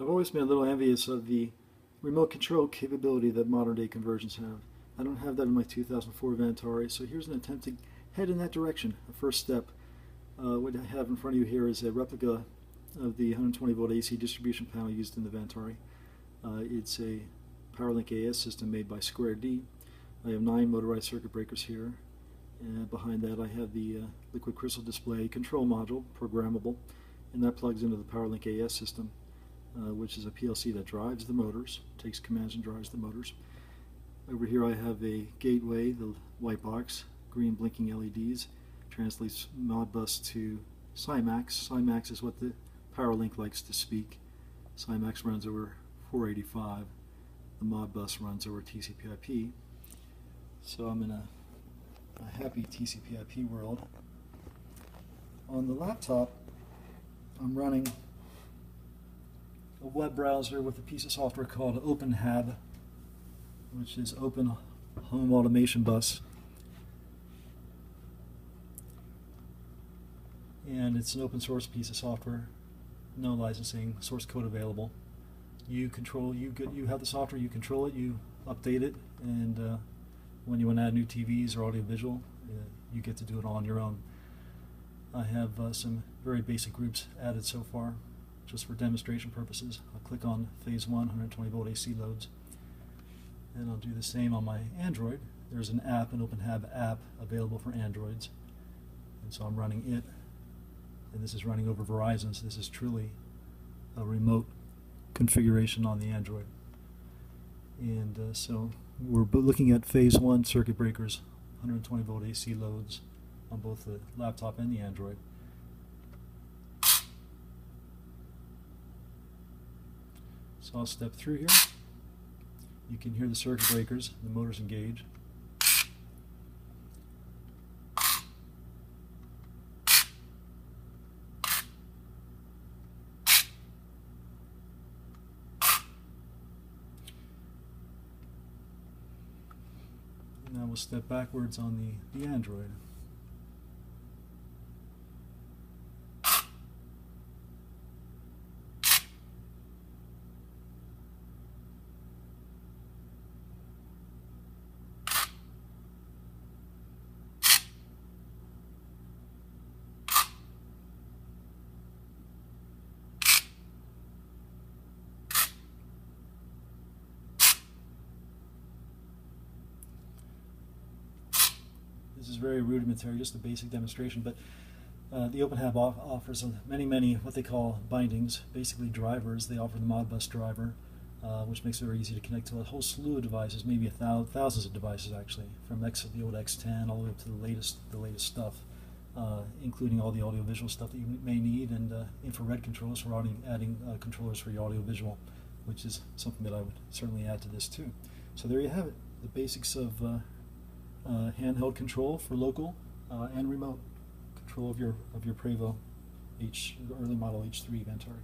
I've always been a little envious of the remote control capability that modern day conversions have. I don't have that in my 2004 Vantare, so here's an attempt to head in that direction. The first step, what I have in front of you here is a replica of the 120 volt AC distribution panel used in the Vantare. It's a PowerLink AS system made by Square D. I have 9 motorized circuit breakers here, and behind that I have the liquid crystal display control module, programmable, and that plugs into the PowerLink AS system, which is a PLC that drives the motors, takes commands and drives the motors. Over here I have a gateway, the white box, green blinking LEDs, translates Modbus to SiMax. SiMax is what the PowerLink likes to speak. SiMax runs over 485. The Modbus runs over TCP/IP. So I'm in a happy TCP/IP world. On the laptop, I'm running a web browser with a piece of software called OpenHAB, which is Open Home Automation Bus. And it's an open source piece of software, no licensing, source code available. You have the software, you control it, you update it, and when you want to add new TVs or audiovisual, you get to do it all on your own. I have some very basic groups added so far, just for demonstration purposes. I'll click on phase 1, 120 volt AC loads, and I'll do the same on my Android. There's an app, an OpenHAB app, available for Androids, and so I'm running it, and this is running over Verizon, so this is truly a remote configuration on the Android. And so we're looking at phase 1 circuit breakers, 120 volt AC loads on both the laptop and the Android. So I'll step through here. You can hear the circuit breakers, the motors engage. Now we'll step backwards on the Android. This is very rudimentary, just a basic demonstration, but the OpenHAB offers many what they call bindings, basically drivers. They offer the Modbus driver, which makes it very easy to connect to a whole slew of devices, maybe thousands of devices actually, from the old X10 all the way up to the latest stuff, including all the audiovisual stuff that you may need, and infrared controllers for adding controllers for your audiovisual, which is something that I would certainly add to this too. So there you have it, the basics of handheld control for local and remote control of your Prevo early model H3 Vantare.